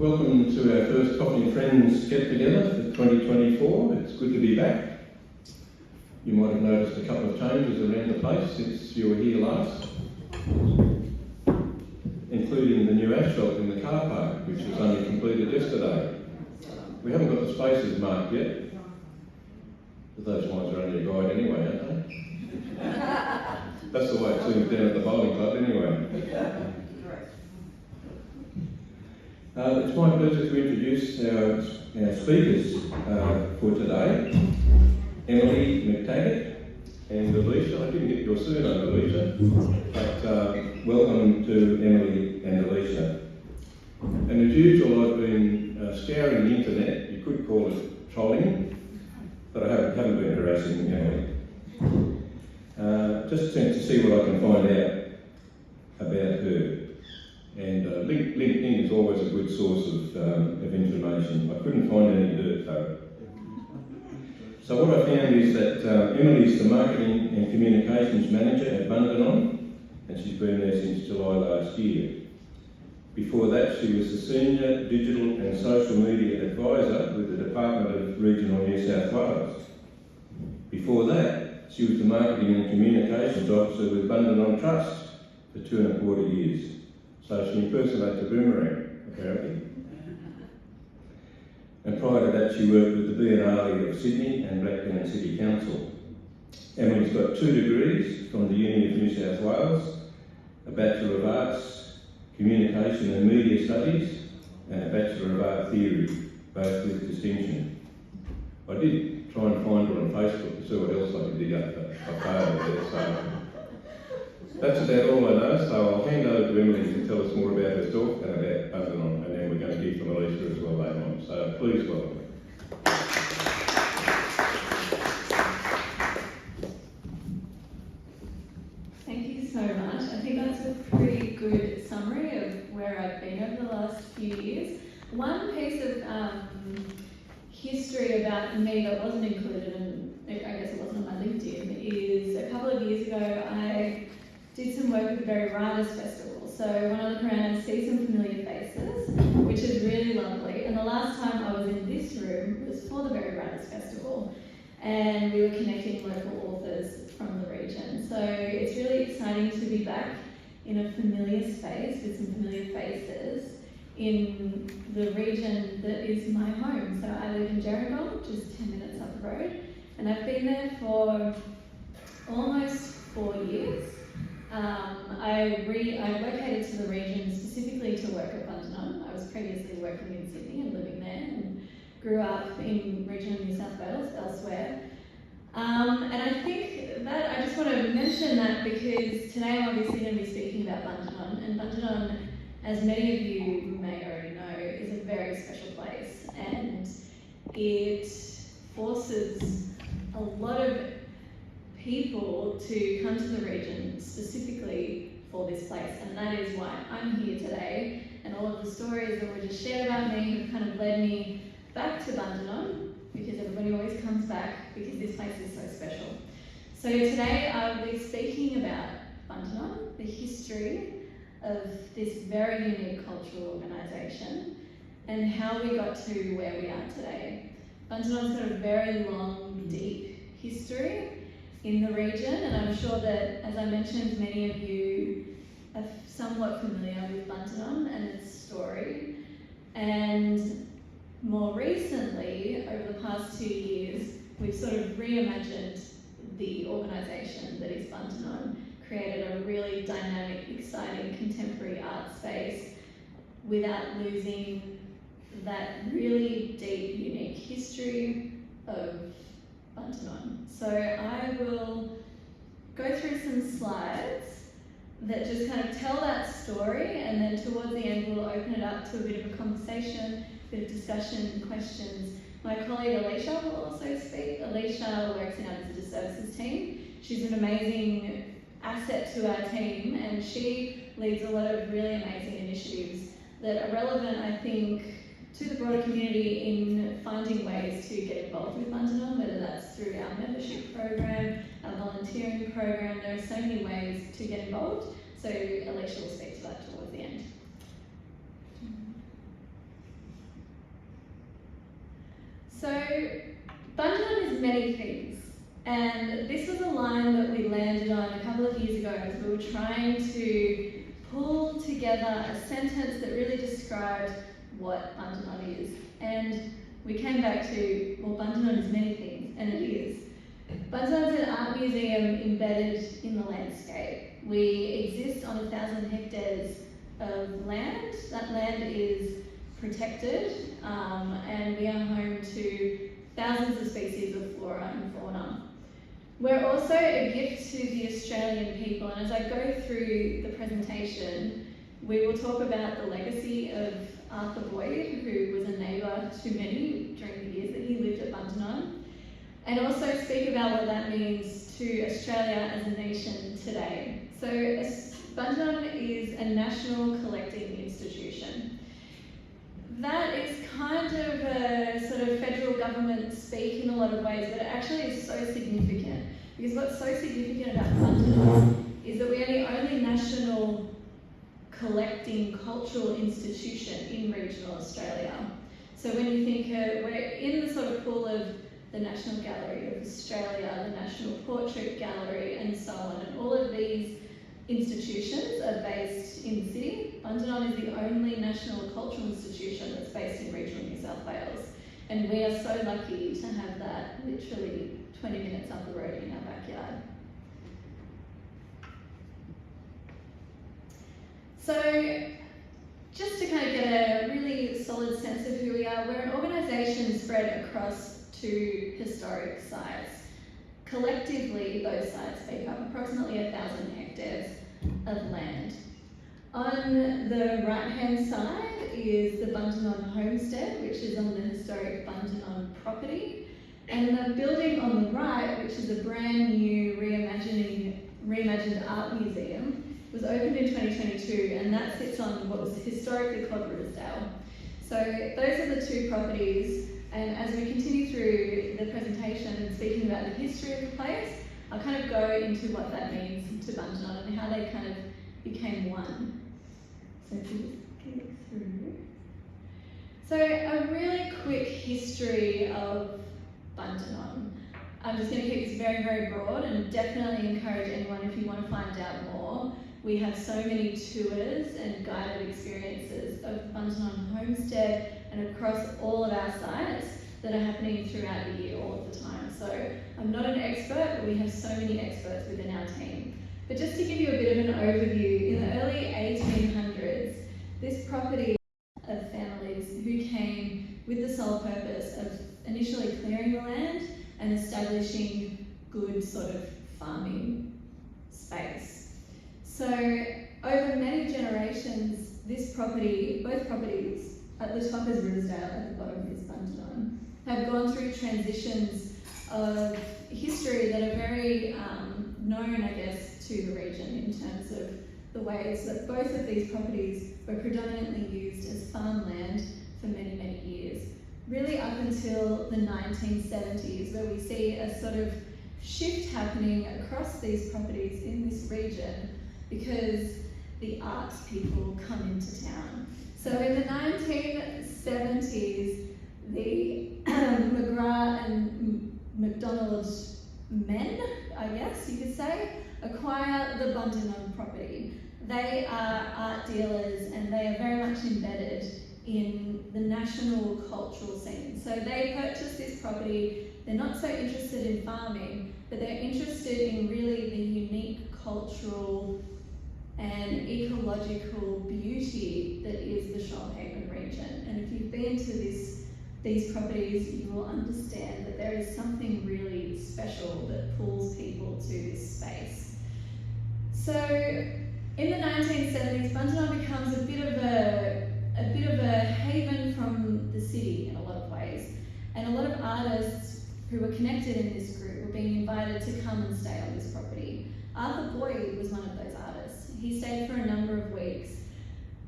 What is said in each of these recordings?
Welcome to our first Coffee and Friends get-together for 2024. It's good to be back. You might have noticed a couple of changes around the place since you were here last, including the new asphalt in the car park, which was only completed yesterday. We haven't got the spaces marked yet, but those ones are only a guide anyway, aren't they? That's the way it seems down at the bowling club anyway. It's my pleasure to introduce our speakers for today, Emily McTaggart and Alicia. I didn't get your surname, Alicia, but welcome to Emily and Alicia. And as usual, I've been scouring the internet. You could call it trolling, but I haven't been harassing Emily. Just to see what I can find out about her. And LinkedIn is always a good source of information. I couldn't find any dirt though. So what I found is that Emily is the Marketing and Communications Manager at Bundanon, and she's been there since July last year. Before that, she was the Senior Digital and Social Media Advisor with the Department of Regional New South Wales. Before that, she was the Marketing and Communications Officer with Bundanon Trust for 2.25 years. So she impersonates a boomerang, apparently. And prior to that, she worked with the B&R of Sydney and Blackburn City Council. Emily's got 2 degrees from the Uni of New South Wales, a Bachelor of Arts, Communication and Media Studies, and a Bachelor of Art Theory, both with distinction. I did try and find her on Facebook to see what else I could dig up, but I failed there, so that's about all I know, so I'll hand over to Emily to tell us more about herself and about Bundanon, and then we're going to hear from Alicia as well later on. So please welcome. Thank you so much. I think that's a pretty good summary of where I've been over the last few years. One piece of history about me that wasn't included, and I guess it wasn't on my LinkedIn, is a couple of years ago I did some work with the Berry Writers Festival. So when I look around, I see some familiar faces, which is really lovely. And the last time I was in this room was for the Berry Writers Festival, and we were connecting local authors from the region. So it's really exciting to be back in a familiar space with some familiar faces in the region that is my home. So I live in Gerringong, just 10 minutes up the road, and I've been there for almost 4 years. I relocated to the region specifically to work at Bundanon. I was previously working in Sydney and living there, and grew up in regional New South Wales, elsewhere. And I think that I just want to mention that because today I'm obviously going to be speaking about Bundanon, and Bundanon, as many of you may already know, is a very special place, and it forces a lot of people to come to the region specifically for this place, and that is why I'm here today. And all of the stories that were just shared about me have kind of led me back to Bundanon, because everybody always comes back because this place is so special. So today I'll be speaking about Bundanon, the history of this very unique cultural organisation, and how we got to where we are today. Bundanon's got a very long, deep history in the region, and I'm sure that, as I mentioned, many of you are somewhat familiar with Bundanon and its story. And more recently, over the past 2 years, we've sort of reimagined the organisation that is Bundanon, created a really dynamic, exciting, contemporary art space without losing that really deep, unique history of Bundanon. So I will go through some slides that just kind of tell that story, and then towards the end we'll open it up to a bit of a conversation, a bit of discussion, questions. My colleague Alicia will also speak. Alicia works in our visitor services team. She's an amazing asset to our team, and she leads a lot of really amazing initiatives that are relevant, I think, to the broader community in finding ways to get involved with Bundanon, whether that's through our membership program, our volunteering program. There are so many ways to get involved, so Alicia will speak to that towards the end. So, Bundanon is many things, and this was a line that we landed on a couple of years ago as we were trying to pull together a sentence that really described what Bundanon is. And we came back to, well, Bundanon is many things, and it is. Bundanon is an art museum embedded in the landscape. We exist on 1,000 hectares of land. That land is protected, and we are home to thousands of species of flora and fauna. We're also a gift to the Australian people, and as I go through the presentation, we will talk about the legacy of Arthur Boyd, who was a neighbour to many during the years that he lived at Bundanon, and also speak about what that means to Australia as a nation today. So Bundanon is a national collecting institution. That is kind of a sort of federal government speak in a lot of ways, but it actually is so significant. Because what's so significant about Bundanon is that we are the only national collecting cultural institution in regional Australia. So when you think we're in the sort of pool of the National Gallery of Australia, the National Portrait Gallery, and so on, and all of these institutions are based in the city. Bundanon is the only national cultural institution that's based in regional New South Wales. And we are so lucky to have that literally 20 minutes up the road in our backyard. So, just to kind of get a really solid sense of who we are, we're an organisation spread across 2 historic sites. Collectively, those sites make up approximately 1,000 hectares of land. On the right-hand side is the Bundanon Homestead, which is on the historic Bundanon property. And the building on the right, which is a brand new reimagined art museum, was opened in 2022, and that sits on what was historically called Riversdale. So those are the 2 properties, and as we continue through the presentation and speaking about the history of the place, I'll kind of go into what that means to Bundanon and how they kind of became one. So if you just get through. So a really quick history of Bundanon. I'm just going to keep this very, very broad and definitely encourage anyone if you want to find out more. We have so many tours and guided experiences of Bundanon Homestead and across all of our sites that are happening throughout the year all of the time. So I'm not an expert, but we have so many experts within our team. But just to give you a bit of an overview, in the early 1800s, this property of families who came with the sole purpose of initially clearing the land and establishing good sort of farming space. So over many generations, this property, both properties, at the top is Riversdale, at the bottom is Bundanon, have gone through transitions of history that are very known, I guess, to the region in terms of the ways that both of these properties were predominantly used as farmland for many, many years. Really up until the 1970s, where we see a sort of shift happening across these properties in this region because the arts people come into town. So in the 1970s, the McGrath and McDonald men, I guess you could say, acquire the Bundanon property. They are art dealers and they are very much embedded in the national cultural scene. So they purchase this property, they're not so interested in farming, but they're interested in really the unique cultural and ecological beauty that is the Shoalhaven region. And if you've been to these properties, you will understand that there is something really special that pulls people to this space. So in the 1970s, Bundanon becomes a bit of a haven from the city in a lot of ways. And a lot of artists who were connected in this group were being invited to come and stay on this property. Arthur Boyd was one of those artists. He stayed for a number of weeks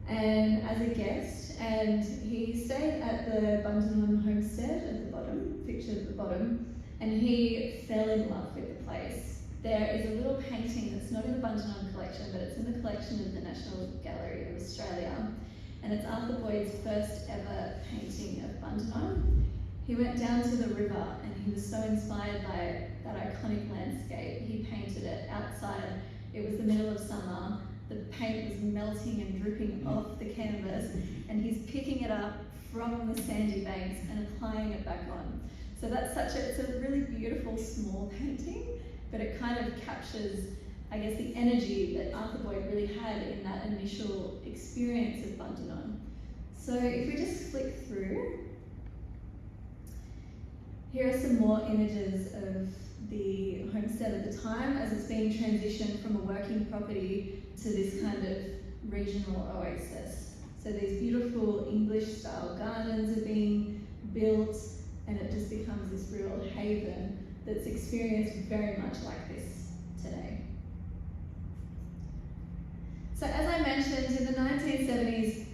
and as a guest, and he stayed at the Bundanon Homestead at the bottom, pictured at the bottom, and he fell in love with the place. There is a little painting that's not in the Bundanon collection, but it's in the collection of the National Gallery of Australia, and it's Arthur Boyd's first ever painting of Bundanon. He went down to the river and he was so inspired by that iconic landscape. He painted it outside. It was the middle of summer. The paint was melting and dripping off the canvas, and he's picking it up from the sandy banks and applying it back on. So it's a really beautiful small painting, but it kind of captures, I guess, the energy that Arthur Boyd really had in that initial experience of Bundanon. So if we just flick through, here are some more images of the homestead at the time as it's being transitioned from a working property to this kind of regional oasis. So these beautiful English-style gardens are being built, and it just becomes this real haven that's experienced very much like this today. So as I mentioned, in the 1970s,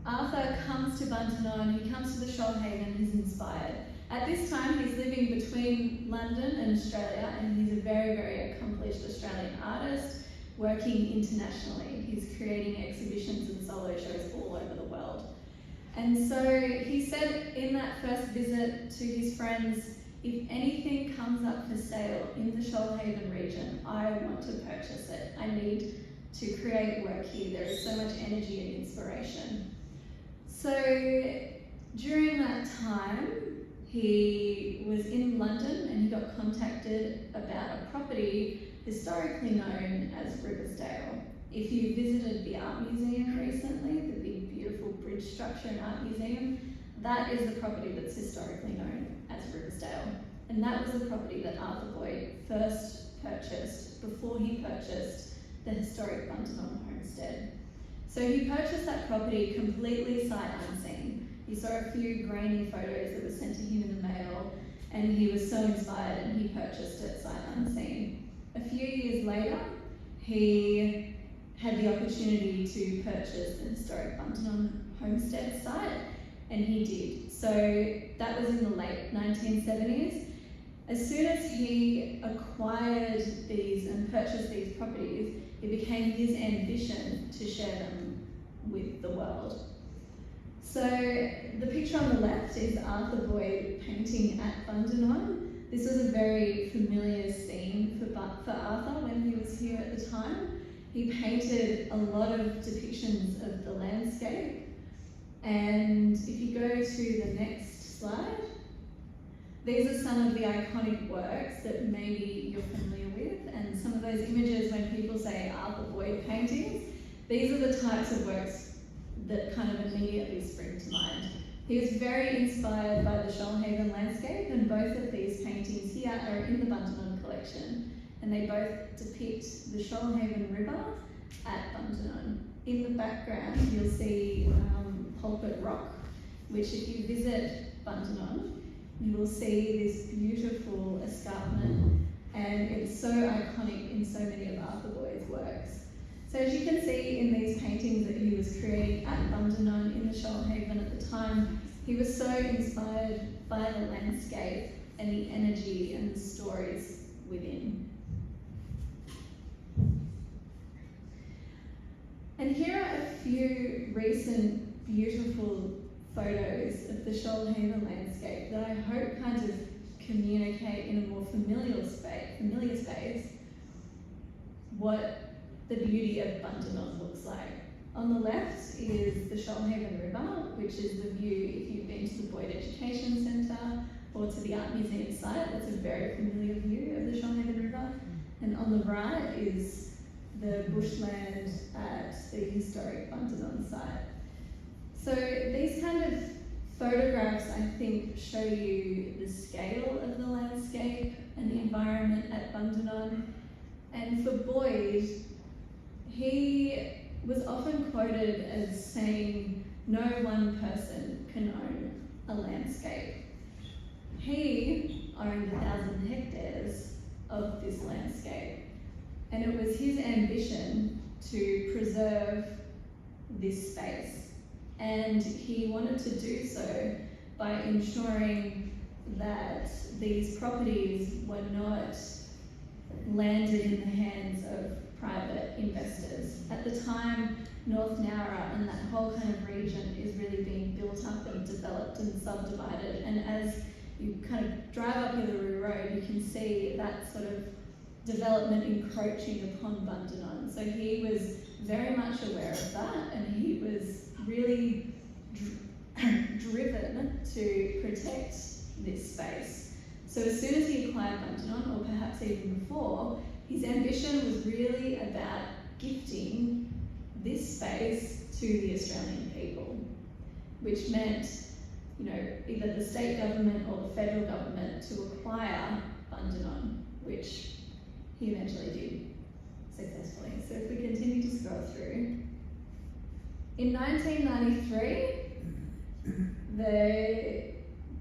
Arthur comes to Bundanon, he comes to the Shoalhaven, he's inspired. At this time, he's living between London and Australia, and he's a very, very accomplished Australian artist working internationally. He's creating exhibitions and solo shows all over the world. And so he said in that first visit to his friends, if anything comes up for sale in the Shoalhaven region, I want to purchase it. I need to create work here. There is so much energy and inspiration. So during that time, he was in London and he got contacted about a property historically known as Riversdale. If you visited the art museum recently, the big beautiful bridge structure and art museum, that is the property that's historically known as Riversdale. And that was the property that Arthur Boyd first purchased before he purchased the historic Bundanon homestead. So he purchased that property completely sight unseen. He saw a few grainy photos that were sent to him in the mail, and he was so inspired and he purchased it sight unseen. A few years later, he had the opportunity to purchase the historic Bundanon homestead site, and he did. So that was in the late 1970s. As soon as he acquired these and purchased these properties, it became his ambition to share them with the world. So the picture on the left is Arthur Boyd painting at Bundanon. This was a very familiar scene for Arthur when he was here at the time. He painted a lot of depictions of the landscape. And if you go to the next slide, these are some of the iconic works that maybe you're familiar with, and some of those images when people say Arthur Boyd paintings, these are the types of works that kind of immediately spring to mind. He was very inspired by the Shoalhaven landscape, and both of these paintings here are in the Bundanon collection, and they both depict the Shoalhaven River at Bundanon. In the background you'll see Pulpit Rock, which if you visit Bundanon, you will see this beautiful escarpment, and it's so iconic in so many of Arthur Boyd's works. So as you can see in these paintings that he was creating at Bundanon in the Shoalhaven at the time, he was so inspired by the landscape and the energy and the stories within. And here are a few recent beautiful photos of the Shoalhaven landscape that I hope kind of communicate in a more familiar space what the beauty of Bundanon looks like. On the left is the Shoalhaven River, which is the view if you've been to the Boyd Education Centre or to the Art Museum site. That's a very familiar view of the Shoalhaven River. And on the right is the bushland at the historic Bundanon site. So these kind of photographs, I think, show you the scale of the landscape and the environment at Bundanon. And for Boyd, he was often quoted as saying, no one person can own a landscape. He owned 1,000 hectares of this landscape, and it was his ambition to preserve this space. And he wanted to do so by ensuring that these properties were not landed in the hands of private investors. At the time, North Nowra and that whole kind of region is really being built up and developed and subdivided. And as you kind of drive up Uluru Road, you can see that sort of development encroaching upon Bundanon. So he was very much aware of that, and he was really driven to protect this space. So as soon as he acquired Bundanon, or perhaps even before, his ambition was really about gifting this space to the Australian people, which meant, either the state government or the federal government to acquire Bundanon, which he eventually did successfully. So if we continue to scroll through, in 1993, the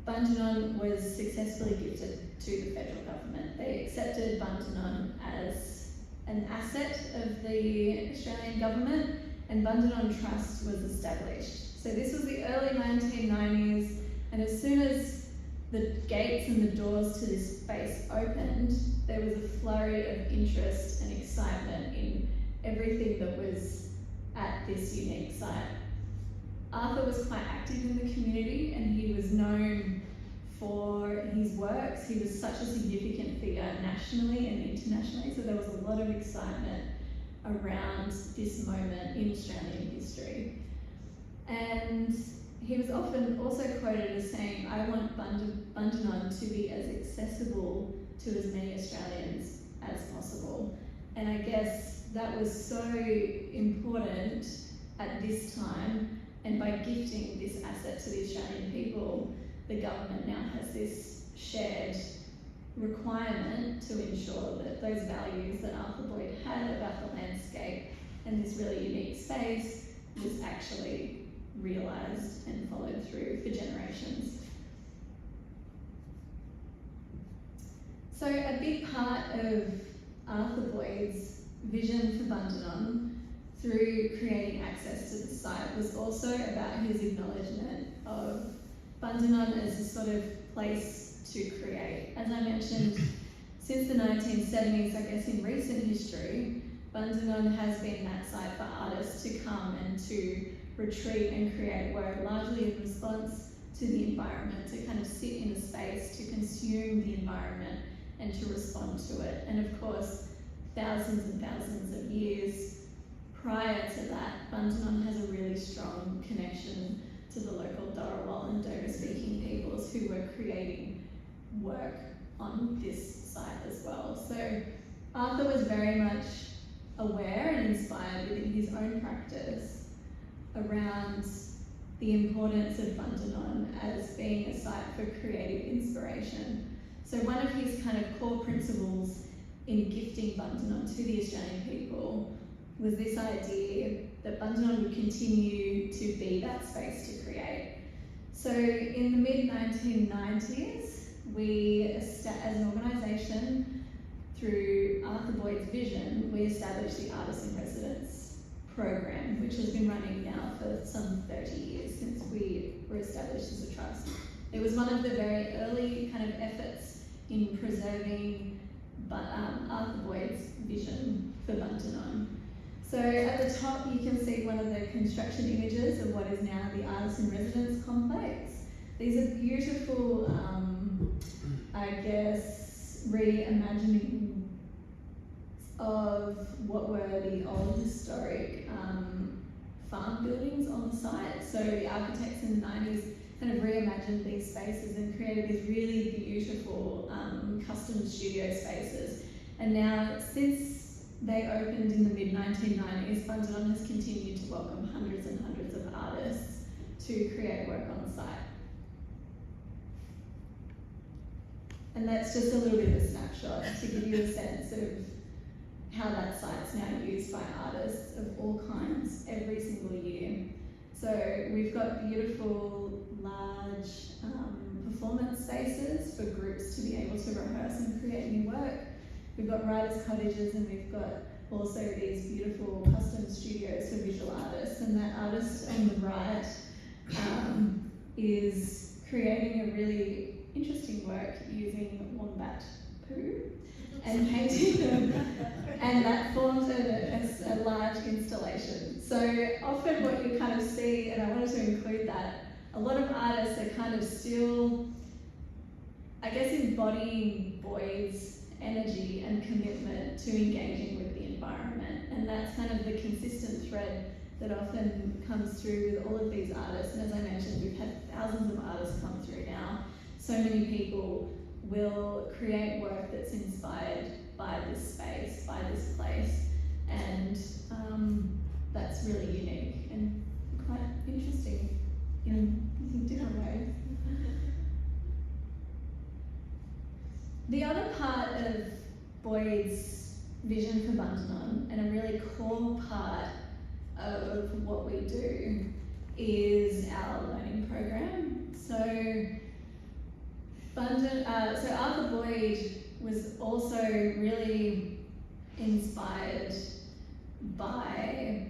Bundanon was successfully gifted to the federal government. They accepted Bundanon as an asset of the Australian government, and Bundanon Trust was established. So this was the early 1990s, and as soon as the gates and the doors to this space opened, there was a flurry of interest and excitement in everything that was at this unique site. Arthur was quite active in the community, and he was known for his works. He was such a significant figure nationally and internationally, so there was a lot of excitement around this moment in Australian history. And he was often also quoted as saying, "I want Bundanon to be as accessible to as many Australians as possible." And I guess that was so important at this time, and by gifting this asset to the Australian people, the government now has this shared requirement to ensure that those values that Arthur Boyd had about the landscape and this really unique space was actually realised and followed through for generations. So a big part of Arthur Boyd's vision for Bundanon through creating access to the site was also about his acknowledgement of Bundanon as a sort of place to create. As I mentioned, since the 1970s, I guess in recent history, Bundanon has been that site for artists to come and to retreat and create work, largely in response to the environment, to kind of sit in a space, to consume the environment and to respond to it. And of course, thousands and thousands of years prior to that, Bundanon has a really strong connection to the local Dharawal and Doga-speaking peoples who were creating work on this site as well. So Arthur was very much aware and inspired within his own practice around the importance of Bundanon as being a site for creative inspiration. So one of his kind of core principles in gifting Bundanon to the Australian people was this idea that Bundanon would continue to be that space to create. So in the mid-1990s, we, as an organisation, through Arthur Boyd's vision, we established the Artists in Residence program, which has been running now for some 30 years since we were established as a trust. It was one of the very early kind of efforts in preserving Arthur Boyd's vision for Bundanon. So at the top you can see one of the construction images of what is now the Artists in Residence complex. These are beautiful, I guess, reimagining of what were the old historic farm buildings on the site. So the architects in the 90s kind of reimagined these spaces and created these really beautiful custom studio spaces. And now, since they opened in the mid-1990s, Bundanon has continued to welcome hundreds and hundreds of artists to create work on the site. And that's just a little bit of a snapshot to give you a sense of how that site's now used by artists of all kinds every single year. So we've got beautiful, large performance spaces for groups to be able to rehearse and create new work. We've got writers' cottages, and we've got also these beautiful custom studios for visual artists. And that artist on the right is creating a really interesting work using wombat poo and painting them, and that forms a large installation. So often what you kind of see, and I wanted to include that, a lot of artists are kind of still, I guess, embodying Boyd's energy and commitment to engaging with the environment. And that's kind of the consistent thread that often comes through with all of these artists. And as I mentioned, we've had thousands of artists come through now. So many people will create work that's inspired by this space, by this place. And that's really unique and quite interesting in different ways. The other part of Boyd's vision for Bundanon, and a really core part of what we do, is our learning program. So Arthur Boyd was also really inspired by,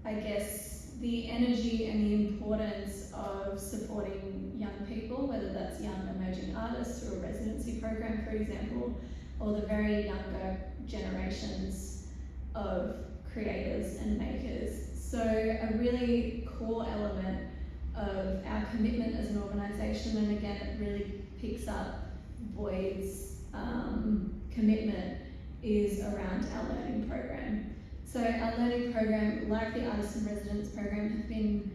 I guess, the energy and the importance of supporting young people, whether that's young emerging artists through a residency program, for example, or the very younger generations of creators and makers. So a really core element of our commitment as an organisation, and again it really picks up Boyd's commitment, is around our learning program. So our learning program, like the Artists in Residence program, have been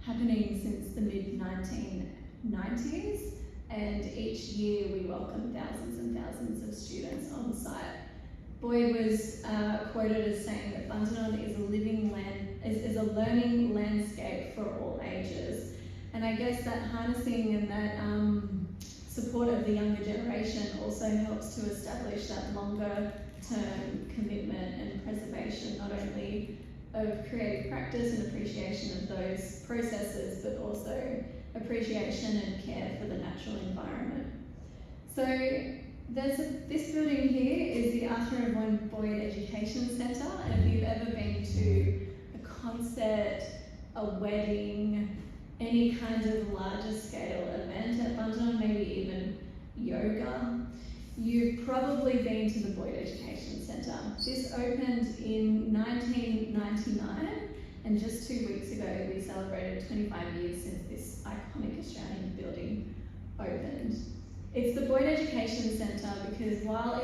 happening since the mid-1990s, and each year we welcome thousands and thousands of students on site. Boyd was quoted as saying that Bundanon is a learning landscape for all ages. And I guess that harnessing and that support of the younger generation also helps to establish that longer term commitment and preservation, not only of creative practice and appreciation of those processes, but also appreciation and care for the natural environment. So this building here is the Arthur and Vaughan Boyd Education Centre, and if you've ever been to a concert, a wedding, any kind of larger scale event at Bundanon, maybe even yoga, you've probably been to the Boyd Education Centre. This opened in 1999, and just 2 weeks ago we celebrated 25 years since this iconic Australian building opened. It's the Boyd Education Centre because while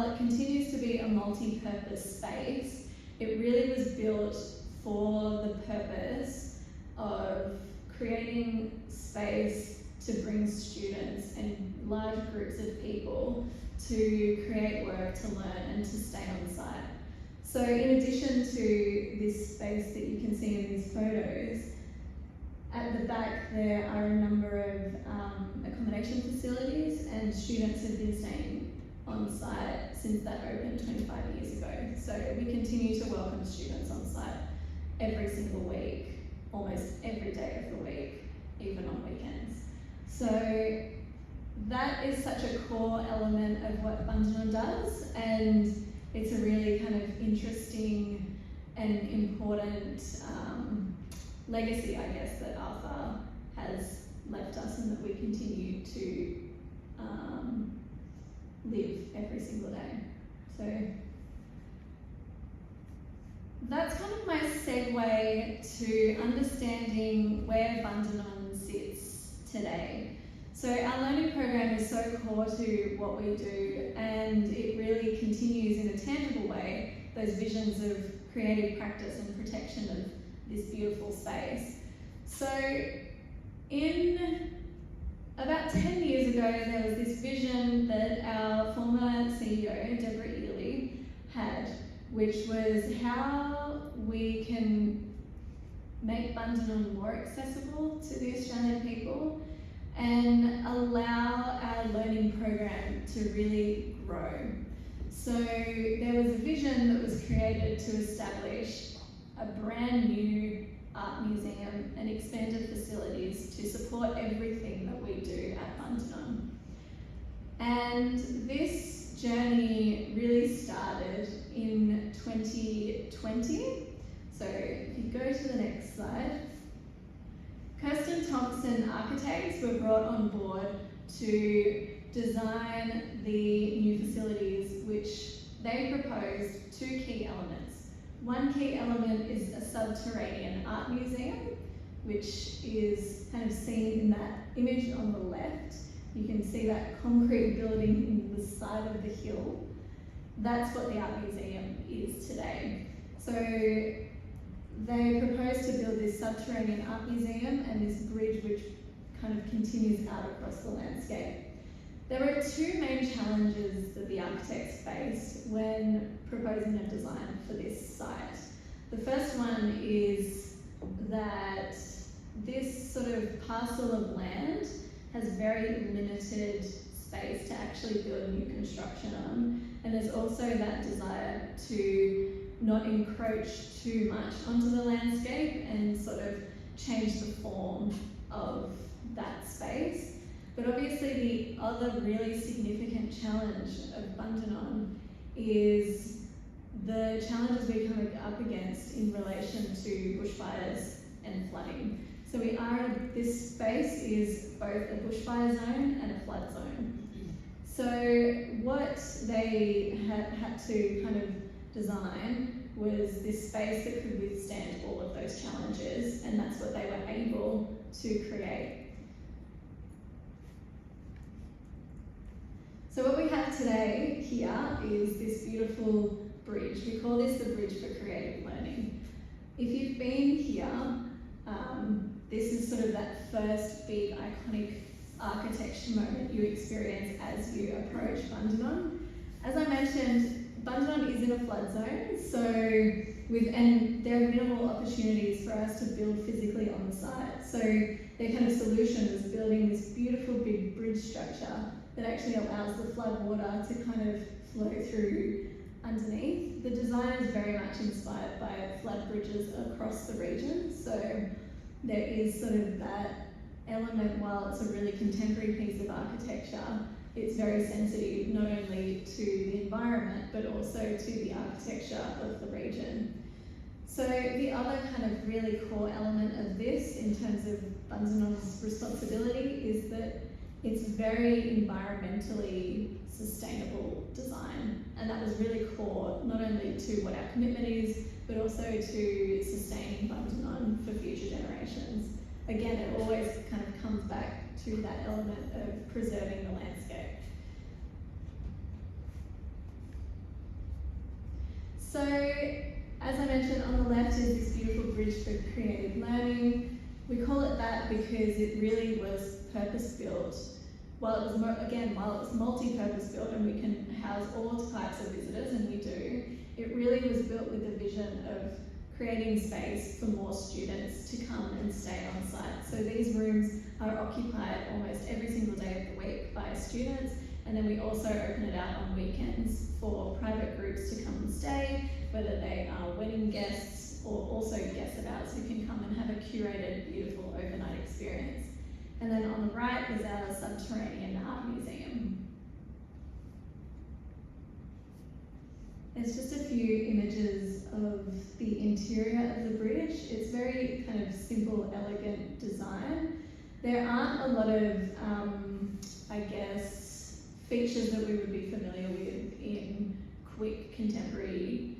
it continues to be a multi-purpose space, it really was built for the purpose of creating space to bring students and large groups of people to create work, to learn, and to stay on site. So in addition to this space that you can see in these photos, at the back there are a number of accommodation facilities, and students have been staying on site since that opened 25 years ago. So we continue to welcome students on site every single week, almost every day of the week, even on weekends. So that is such a core element of what Bundanon does, and it's a really kind of interesting and important legacy, I guess, that Arthur has left us and that we continue to live every single day. So that's kind of my segue to understanding where Bundanon sits today. So our learning program is so core to what we do, and it really continues in a tangible way those visions of creative practice and protection of this beautiful space. So in about 10 years ago, there was this vision that our former CEO, Deborah Ely, had, which was how we can make Bundanon more accessible to the Australian people and allow our learning program to really grow. So there was a vision that was created to establish a brand new art museum and expanded facilities to support everything that we do at Bundanon. And this journey really started in 2020. So if you go to the next slide, Kirsten Thompson Architects were brought on board to design the new facilities, which they proposed 2 key elements. One key element is a subterranean art museum, which is kind of seen in that image on the left. You can see that concrete building in the side of the hill. That's what the art museum is today. So they proposed to build this subterranean art museum and this bridge which kind of continues out across the landscape. There were two main challenges that the architects faced when proposing a design for this site. The first one is that this sort of parcel of land has very limited space to actually build new construction on, and there's also that desire to not encroach too much onto the landscape and sort of change the form of that space. But obviously the other really significant challenge of Bundanon is the challenges we're coming up against in relation to bushfires and flooding. So this space is both a bushfire zone and a flood zone. So what they had to kind of design was this space that could withstand all of those challenges, and that's what they were able to create. So what we have today here is this beautiful bridge. We call this the Bridge for Creative Learning. If you've been here, this is sort of that first big iconic architecture moment you experience as you approach Bundanon. As I mentioned, Bundanon is in a flood zone, and there are minimal opportunities for us to build physically on the site. So their kind of solution was building this beautiful big bridge structure that actually allows the flood water to kind of flow through underneath. The design is very much inspired by flood bridges across the region, so there is sort of that element. While it's a really contemporary piece of architecture, it's very sensitive not only to the environment but also to the architecture of the region. So the other kind of really core element of this in terms of Bundanon's responsibility is that it's very environmentally sustainable design, and that was really core not only to what our commitment is but also to sustaining Bundanon for future generations. Again, it always kind of comes back to that element of preserving the landscape. So, as I mentioned, on the left is this beautiful bridge for creative learning. We call it that because it really was purpose-built. While it was multi-purpose built and we can house all types of visitors, and we do, it really was built with the vision of creating space for more students to come and stay on site. So these rooms are occupied almost every single day of the week by students, and then we also open it out on weekends for private groups to come and stay, whether they are wedding guests or also guest abouts who can come and have a curated, beautiful overnight experience. And then on the right is our subterranean art museum. There's just a few images of the interior of the bridge. It's very kind of simple, elegant design. There aren't a lot of, features that we would be familiar with in quick contemporary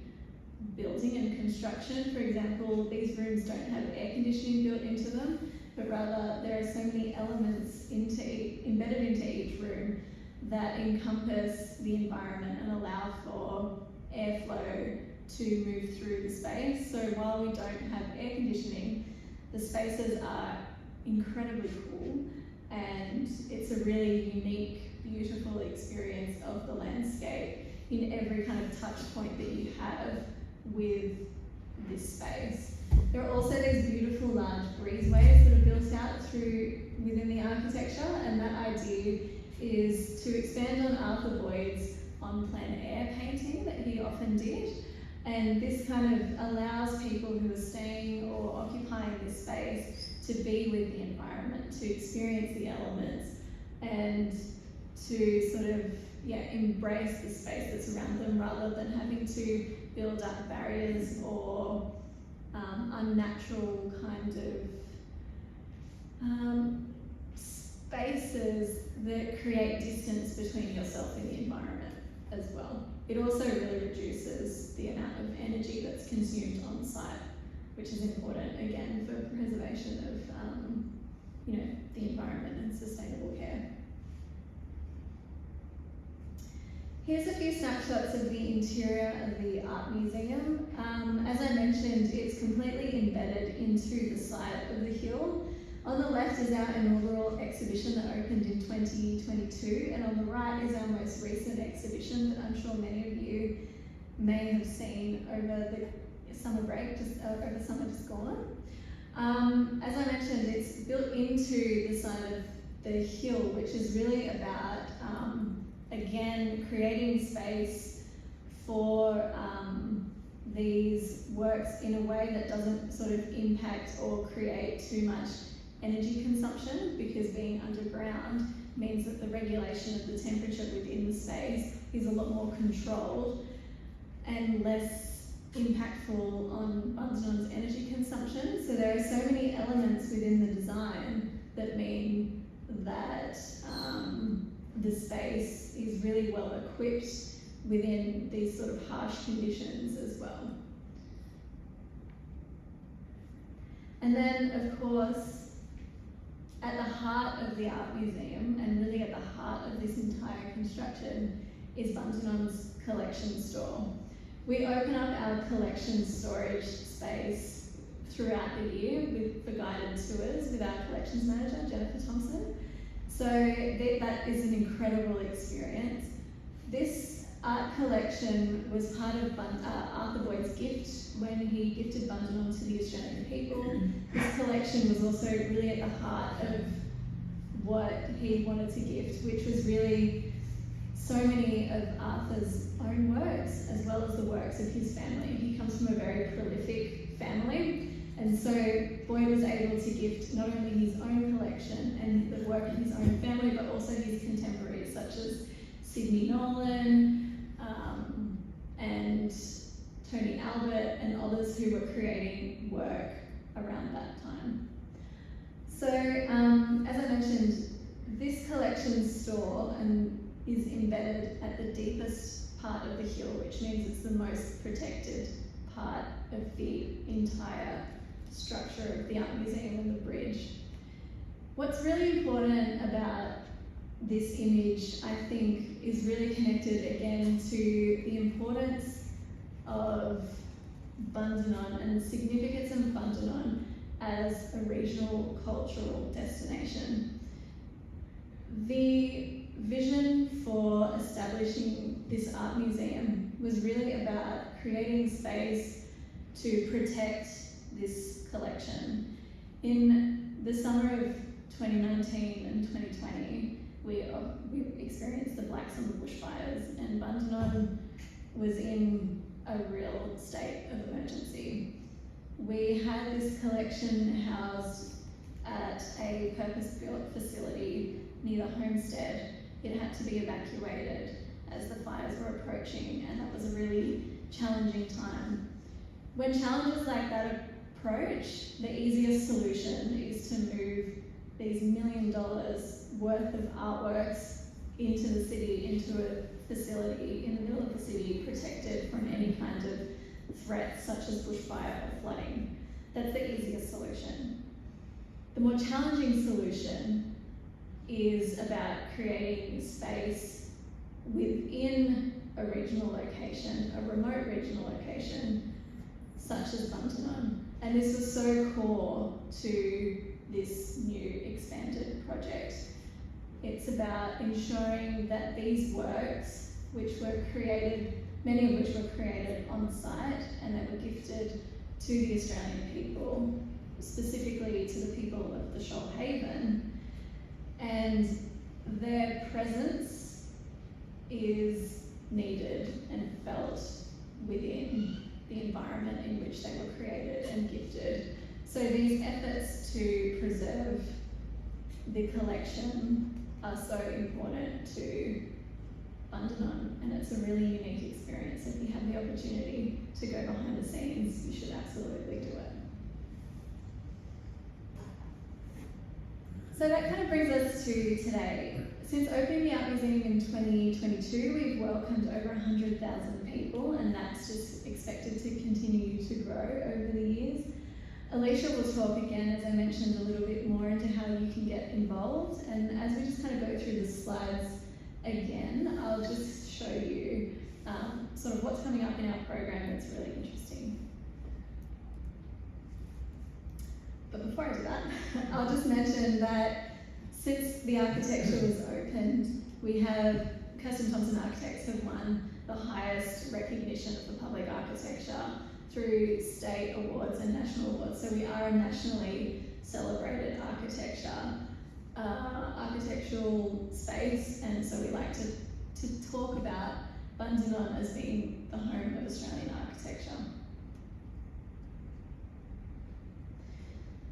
building and construction. For example, these rooms don't have air conditioning built into them, but rather there are so many elements embedded into each room that encompass the environment and allow for airflow to move through the space. So while we don't have air conditioning, the spaces are incredibly cool, and it's a really unique, beautiful experience of the landscape in every kind of touch point that you have with this space. There are also these beautiful large breezeways that are built out within the architecture, and that idea is to expand on Arthur Boyd's on plein air painting that he often did, and this kind of allows people who are staying or occupying this space to be with the environment, to experience the elements, and to sort of embrace the space that's around them rather than having to build up barriers or unnatural kind of spaces that create distance between yourself and the environment as well. It also really reduces the amount of energy that's consumed on site which is important again for preservation of the environment and sustainable care. Here's a few snapshots of the interior of the art museum. As I mentioned, it's completely embedded into the side of the hill. On the left is our inaugural exhibition that opened in 2022, and on the right is our most recent exhibition that I'm sure many of you may have seen over the summer break, over summer just gone. As I mentioned, it's built into the side of the hill, which is really about, again, creating space for these works in a way that doesn't sort of impact or create too much energy consumption, because being underground means that the regulation of the temperature within the space is a lot more controlled and less impactful on Bundaberg's energy consumption. So there are so many elements within the design that mean that the space is really well equipped within these sort of harsh conditions as well. And then, of course, at the heart of the art museum, and really at the heart of this entire construction, is Bundaberg's collection store. We open up our collection storage space throughout the year for guided tours with our collections manager, Jennifer Thompson. So that is an incredible experience. This art collection was part of Arthur Boyd's gift when he gifted Bundaberg to the Australian people. This collection was also really at the heart of what he wanted to gift, which was really so many of Arthur's own works, as well as the works of his family. He comes from a very prolific family, and so Boyd was able to gift not only his own collection and the work of his own family, but also his contemporaries, such as Sidney Nolan, and Tony Albert, and others who were creating work around that time. So, as I mentioned, this collection store is embedded at the deepest part of the hill, which means it's the most protected part of the entire structure of the art museum and the bridge. What's really important about this image, I think, is really connected again to the importance of Bundaberg and the significance of Bundaberg as a regional cultural destination. The vision for establishing this art museum was really about creating space to protect this collection. In the summer of 2019 and 2020, we experienced the Black Summer bushfires, and Bundaberg was in a real state of emergency. We had this collection housed at a purpose-built facility near the homestead. It had to be evacuated as the fires were approaching, and that was a really challenging time. When challenges like that approach, the easiest solution is to move these $1 million worth of artworks into the city, into a facility in the middle of the city, protected from any kind of threats such as bushfire or flooding. That's the easiest solution. The more challenging solution is about creating space within a regional location, a remote regional location, such as Bundaberg. And this was so core to this new expanded project. It's about ensuring that these works, which were created, many of which were created on site and that were gifted to the Australian people, specifically to the people of the Shoalhaven, and their presence is needed and felt within the environment in which they were created and gifted. So these efforts to preserve the collection are so important to Bundaberg, and it's a really unique experience. If you have the opportunity to go behind the scenes, you should absolutely do it. So that kind of brings us to today. Since opening the Art Museum in 2022, we've welcomed over 100,000 people, and that's just expected to continue to grow over the years. Alicia will talk again, as I mentioned, a little bit more into how you can get involved. And as we just kind of go through the slides again, I'll just show you sort of what's coming up in our program that's really interesting. But before I do that, I'll just mention that since the architecture was opened, we have Kirsten Thompson Architects have won the highest recognition for public architecture through state awards and national awards. So we are a nationally celebrated architectural space, and so we like to talk about Bundanon as being the home of Australian architecture.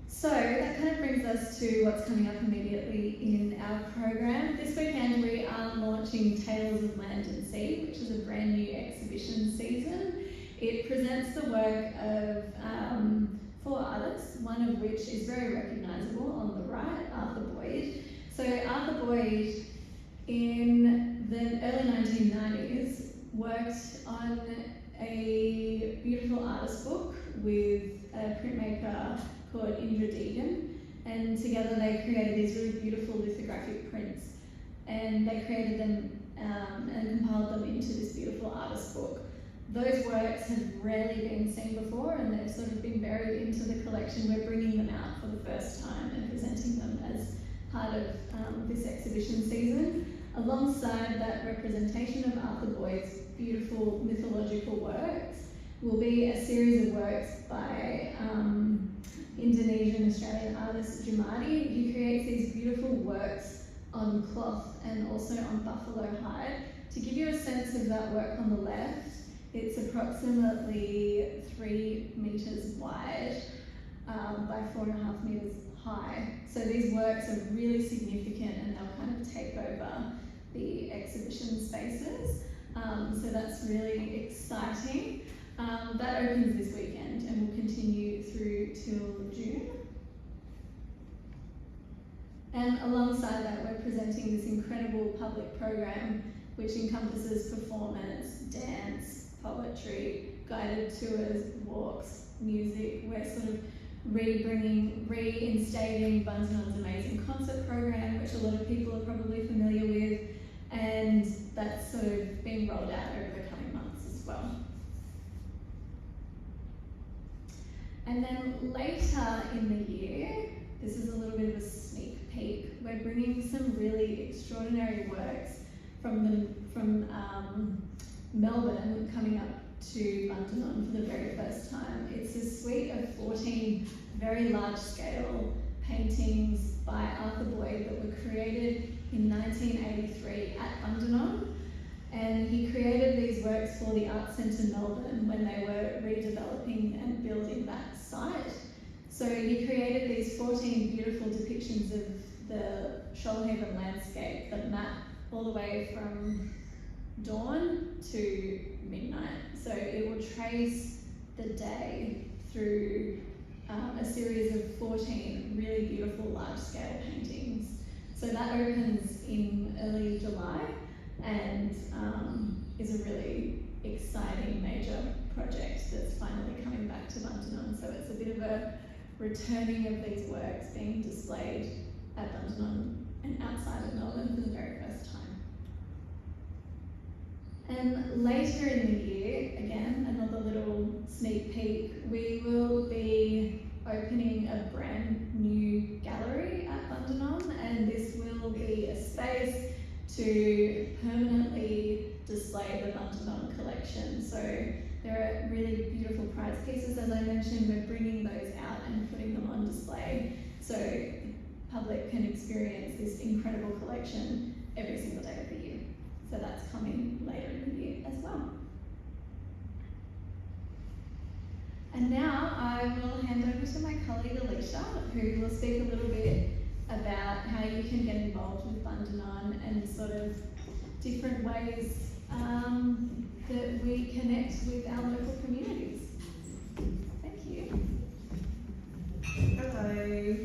So that kind of brings us to what's coming up immediately in our program. This weekend we are launching Tales of Land and Sea, which is a brand new exhibition season. It presents the work of 4 artists, one of which is very recognisable on the right, Arthur Boyd. So Arthur Boyd, in the early 1990s, worked on a beautiful artist book with a printmaker called Indra Deegan, and together they created these really beautiful lithographic prints, and they created them and compiled them into this beautiful artist book. Those works have rarely been seen before, and they've sort of been buried into the collection. We're bringing them out for the first time and presenting them as part of this exhibition season. Alongside that representation of Arthur Boyd's beautiful mythological works will be a series of works by Indonesian Australian artist Jumadi, who creates these beautiful works on cloth and also on buffalo hide. To give you a sense of that work on the left, it's approximately 3 metres wide by 4.5 metres high. So these works are really significant, and they'll kind of take over the exhibition spaces. So that's really exciting. That opens this weekend and will continue through till June. And alongside that, we're presenting this incredible public program which encompasses performance, dance, poetry, guided tours, walks, music. We're sort of reinstating Bundanon's amazing concert program, which a lot of people are probably familiar with, and that's sort of being rolled out over the coming months as well. And then later in the year, this is a little bit of a sneak peek, we're bringing some really extraordinary works from Melbourne coming up to Bundanon for the very first time. It's a suite of 14 very large-scale paintings by Arthur Boyd that were created in 1983 at Bundanon. And he created these works for the Arts Centre Melbourne when they were redeveloping and building that site. So he created these 14 beautiful depictions of the Shoalhaven landscape that map all the way from dawn to midnight. So it will trace the day through a series of 14 really beautiful large-scale paintings. So that opens in early July and is a really exciting major project that's finally coming back to Bundanon. So it's a bit of a returning of these works being displayed at Bundanon and outside of Melbourne for the very first time. And later in the year, again, another little sneak peek, we will be opening a brand new gallery at Bundanon, and this will be a space to permanently display the Bundanon collection. So there are really beautiful prize pieces, as I mentioned. We're bringing those out and putting them on display so the public can experience this incredible collection every single day of the year. So that's coming later in the year as well. And now I will hand over to my colleague Alicia, who will speak a little bit about how you can get involved with Bundanon and sort of different ways that we connect with our local communities. Thank you. Hello.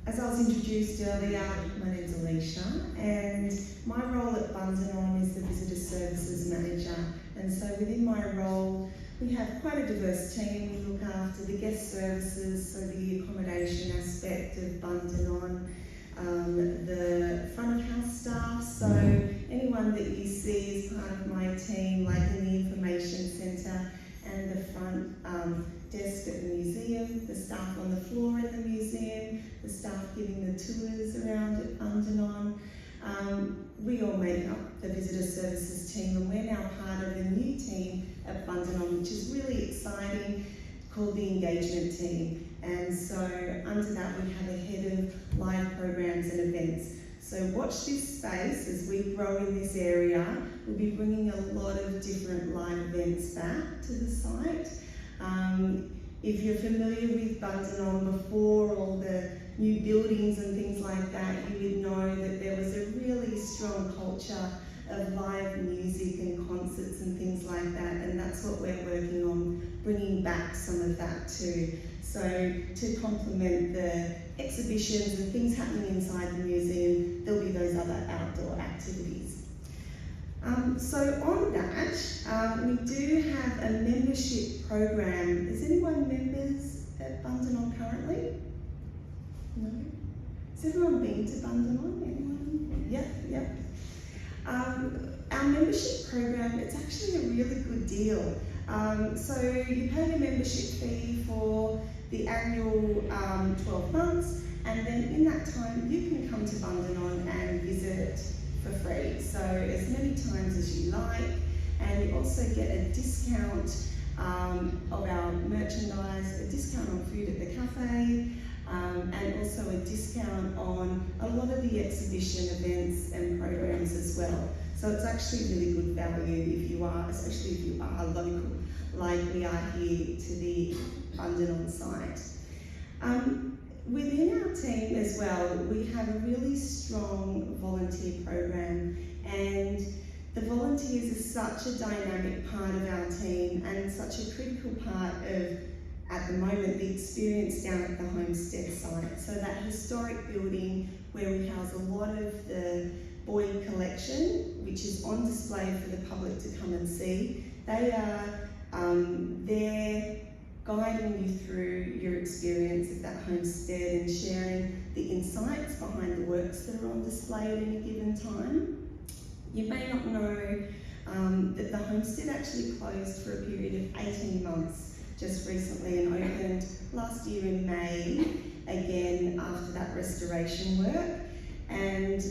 As I was introduced earlier, my name's Alicia, and my role at Bundanon is the Visitor Services Manager. And so within my role, We have quite a diverse team. We look after the guest services, so the accommodation aspect of Bundanon, the front of house staff, so anyone that you see as part of my team, like in the information centre and the front desk at the museum, the staff on the floor in the museum, the staff giving the tours around at Bundanon. We all make up the visitor services team, and we're now part of a new team at Bundanon, which is really exciting, called the engagement team. And so under that we have a head of live programs and events. So watch this space as we grow in this area. We'll be bringing a lot of different live events back to the site. If you're familiar with Bundanon before all the new buildings and things like that, you would know that there was a really strong culture of live music and concerts and things like that, and that's what we're working on, bringing back some of that too. So to complement the exhibitions and things happening inside the museum, there'll be those other outdoor activities. So on that, we do have a membership program. Is anyone members at Bundanon currently? No? Has everyone been to Bundanon? Anyone? Yep. Our membership program, it's actually a really good deal. So you pay a membership fee for the annual 12 months, and then in that time you can come to Bundanon and visit for free. So as many times as you like, and you also get a discount of our merchandise, a discount on food at the cafe, and also a discount on a lot of the exhibition events and programs as well. So it's actually really good value if you are, especially if you are local, like we are here to the Bundanon site. Within our team as well, we have a really strong volunteer program, and the volunteers are such a dynamic part of our team and such a critical part of, at the moment, the experience down at the Homestead site. So that historic building where we house a lot of the Boyd collection, which is on display for the public to come and see. They are there guiding you through your experience of that homestead and sharing the insights behind the works that are on display at any given time. You may not know that the homestead actually closed for a period of 18 months just recently and opened last year in May, again after that restoration work. And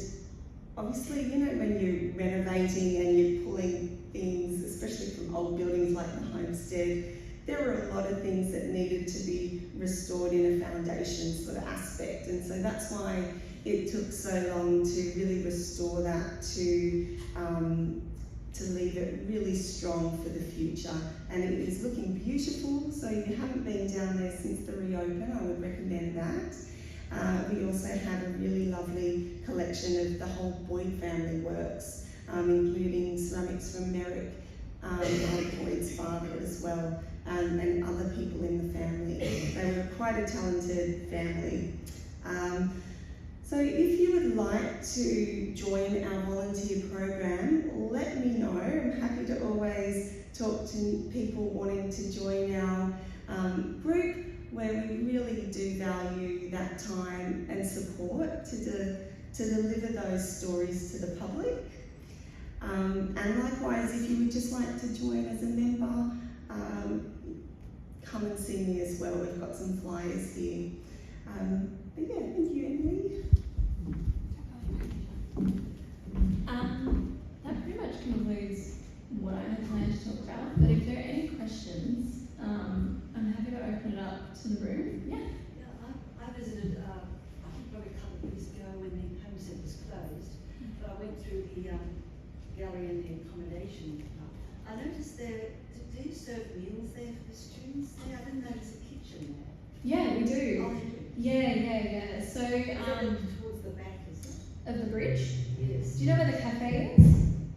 obviously, you know, when you're renovating and you're pulling things, especially from old buildings like the homestead, there were a lot of things that needed to be restored in a foundation sort of aspect. And so that's why it took so long to really restore that, to leave it really strong for the future. And it is looking beautiful, so if you haven't been down there since the reopen, I would recommend that. We also have a really lovely collection of the whole Boyd family works, including ceramics from Merrick, Boyd's father as well, and other people in the family. They were quite a talented family. So if you would like to join our volunteer program, let me know. I'm happy to always talk to people wanting to join our group, where we really do value that time and support to deliver those stories to the public. And likewise, if you would just like to join as a member, come and see me as well. We've got some flyers here. But yeah, thank you, Emily. That pretty much concludes what I had planned to talk about, but if there are any questions, I'm happy to open it up to the room. Yeah? Yeah, I visited, I think probably a couple of years ago when the homestead was closed, but I went through the gallery and the accommodation. I noticed there, do you serve meals there for the students there? I didn't notice a kitchen there. Yeah, we do. Oh, they do? Yeah. So, Towards the back, is it? of the bridge, Yes. do you know where the cafe is?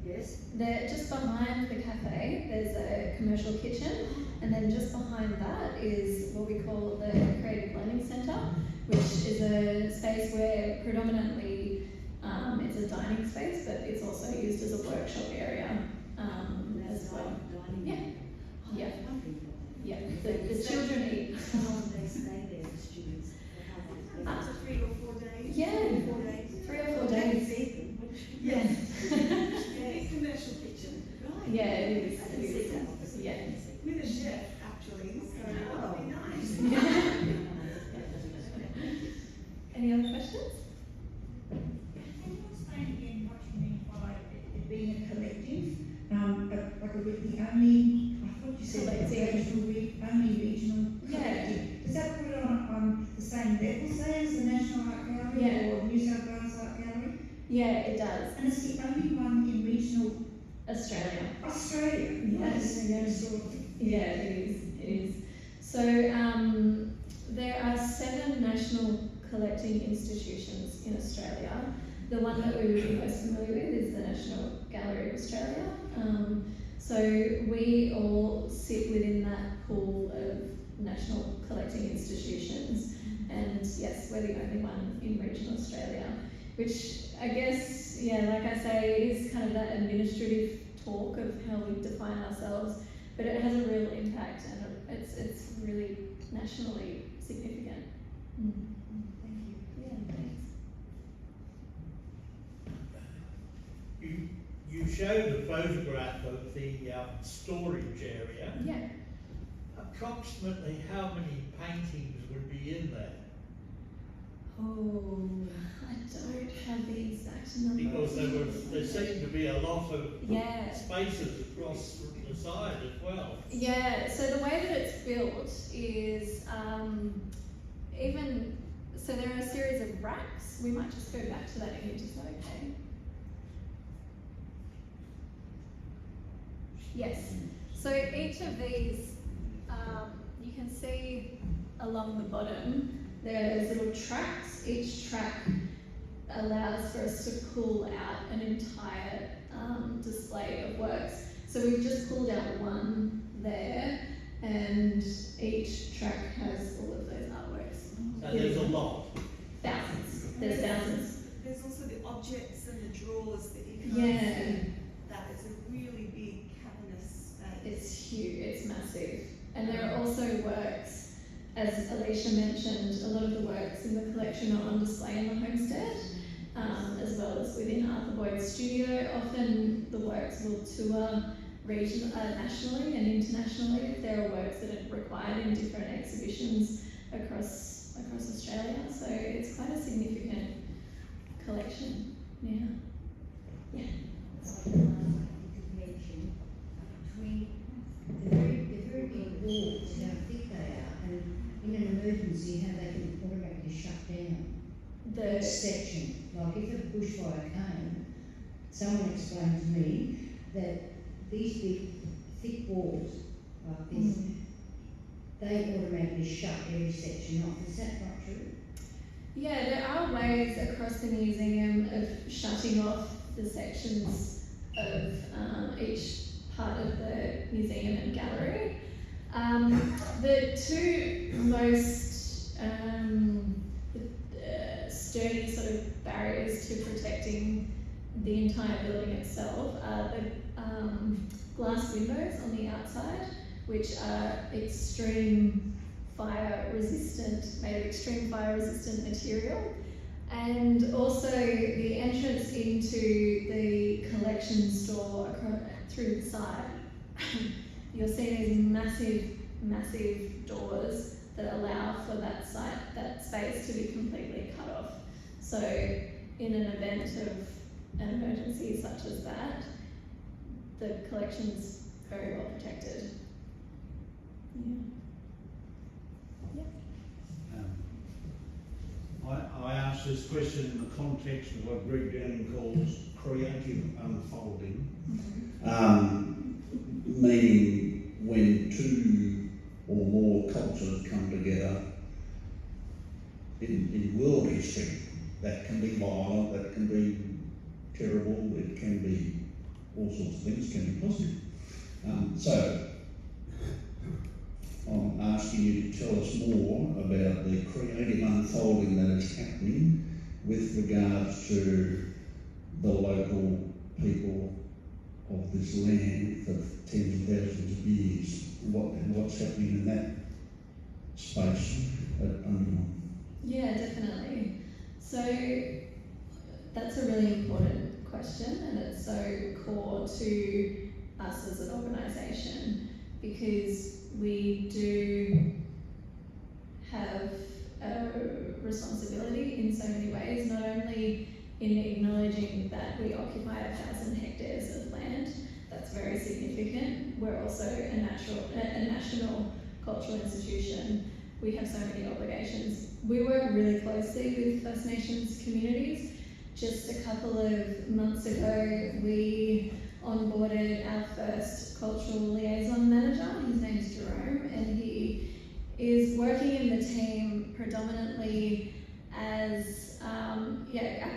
Yes. They're just behind the cafe, there's a commercial kitchen, and then just behind that is what we call the Creative Learning Centre, which is a space where predominantly it's a dining space, but it's also used as a workshop area as well. Dining. Yeah. Yeah. Wondering. Yeah, the children eat. How long do they stay there, the students? Or how long do they Up to 3 or 4 days. Yeah. 4 days. 3 or 4 days. Yes. Yeah. Big commercial kitchen. Right. Yeah, it is. I can see that, obviously. Yeah. I can see. With a chef, actually, so Oh. that'd be nice. Any other questions? Can you explain again what you mean by it being a collective? Like the only, I thought you said only regional Yeah. collective. Does that put it on the same level, say, as the National Art Gallery Yeah. or New South Wales Art Gallery? Yeah, it does. And it's the only one in regional Australia. Australia. Yes. Yes. Sort of. Yeah, it is. It is. So there are 7 national collecting institutions in Australia. The one that we would be most familiar with is the National Gallery of Australia. So we all sit within that pool of national collecting institutions, and yes, we're the only one in regional Australia, which I guess, yeah, like I say, it is kind of that administrative talk of how we define ourselves, but it has a real impact, and it's really nationally significant. Thank you. Yeah, thanks. You showed a photograph of the storage area. Yeah. Approximately how many paintings would be in there? Oh, I don't have the exact number. Because there seemed to be a lot of Yeah. spaces across the side as well. Yeah, so the way that it's built is so there are a series of racks. We might just go back to that image, is that okay? Yes, so each of these, you can see along the bottom, there are those little tracks. Each track allows for us to pull out an entire display of works. So we've just pulled out one there, and each track has all of those artworks. So there's a lot. Thousands. There's thousands. There's also the objects and the drawers that you can Yeah. see. That is a really big cavernous space. It's huge, it's massive. And there are also works, as Alicia mentioned, a lot of the works in the collection are on display in the homestead, as well as within Arthur Boyd's studio. Often the works will tour nationally and internationally if there are works that are required in different exhibitions across Australia. So it's quite a significant collection. Yeah. Yeah. You could mention between the very big walls, how thick they are, and in an emergency, how they can automatically shut down The each section. Like if a bushfire came, someone explained to me that these big, thick walls like this, they automatically shut every section off. Is that not true? Yeah, there are ways across the museum of shutting off the sections of each part of the museum and gallery. The two most sturdy sort of barriers to protecting the entire building itself are the glass windows on the outside, which are extreme fire resistant, made of extreme fire resistant material, and also the entrance into the collection store through the side. You're seeing these massive doors that allow for that space to be completely cut off. So in an event of an emergency such as that, the collection's very well protected. Yeah. I asked this question in the context of what Greg Downing calls creative unfolding, meaning when two or more cultures come together in world history. That can be violent, that can be terrible, it can be all sorts of things, can be positive. So I'm asking you to tell us more about the creative unfolding that is happening with regards to the local people of this land for tens of thousands of years. What's happening in that space at Bundanon? Yeah, definitely. So that's a really important question, and it's so core to us as an organisation, because we do have a responsibility in so many ways, not only in acknowledging that we occupy 1,000 hectares of land. That's very significant. We're also a national cultural institution. We have so many obligations. We work really closely with First Nations communities. Just a couple of months ago, we onboarded our first cultural liaison manager. His name's Jerome, and he is working in the team predominantly as our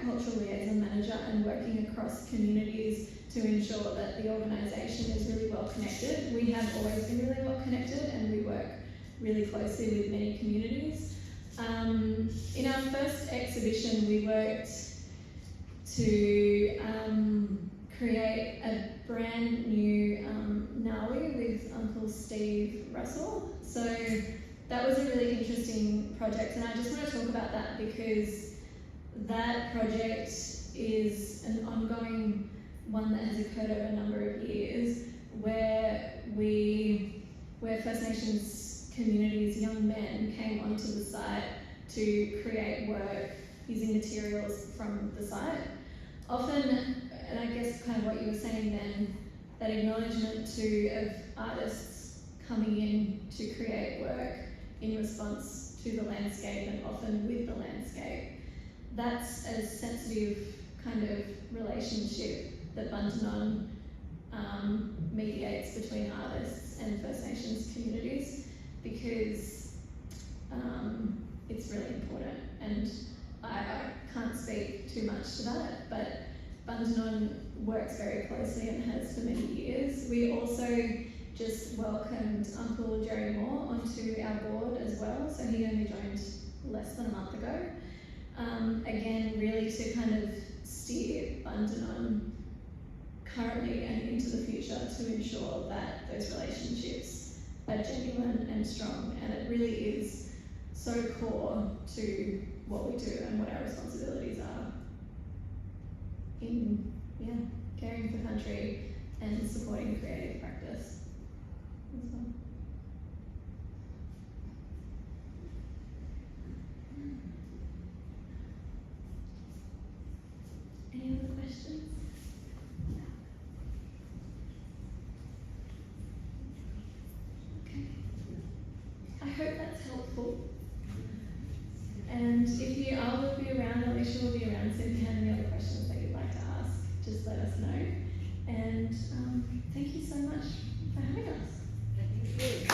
cultural liaison manager, and working across communities to ensure that the organisation is really well connected. We have always been really well connected, and we work really closely with many communities. In our first exhibition, we worked to create a brand new Nawi with Uncle Steve Russell. So that was a really interesting project, and I just want to talk about that because that project is an ongoing one that has occurred over a number of years, where First Nations communities, young men, came onto the site to create work using materials from the site. Often, and I guess kind of what you were saying then, that acknowledgement of artists coming in to create work in response to the landscape, and often with the landscape. That's a sensitive kind of relationship that Bundanon mediates between artists and First Nations communities, because it's really important, and I can't speak too much to that, but Bundanon works very closely and has for many years. We also just welcomed Uncle Jerry Moore onto our board as well, so he only joined less than a month ago. Again, really to kind of steer Bundanon currently and into the future to ensure that those relationships are genuine and strong, and it really is so core to what we do and what our responsibilities are in caring for country and supporting creative practice as well. Any other questions? Okay. I hope that's helpful. And if I will be around, Alicia will be around, so if you have any other questions that you'd like to ask, just let us know. And thank you so much for having us. Thank you.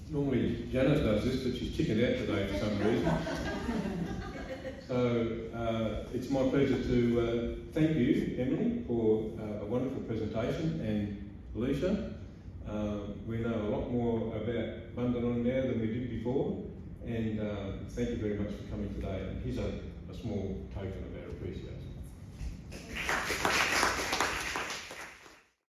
Normally Janet does this, but she's chickened out today for some reason. So it's my pleasure to thank you, Emily, for a wonderful presentation, and Alicia. We know a lot more about Bundanon now than we did before, and thank you very much for coming today. And here's a small token of our appreciation.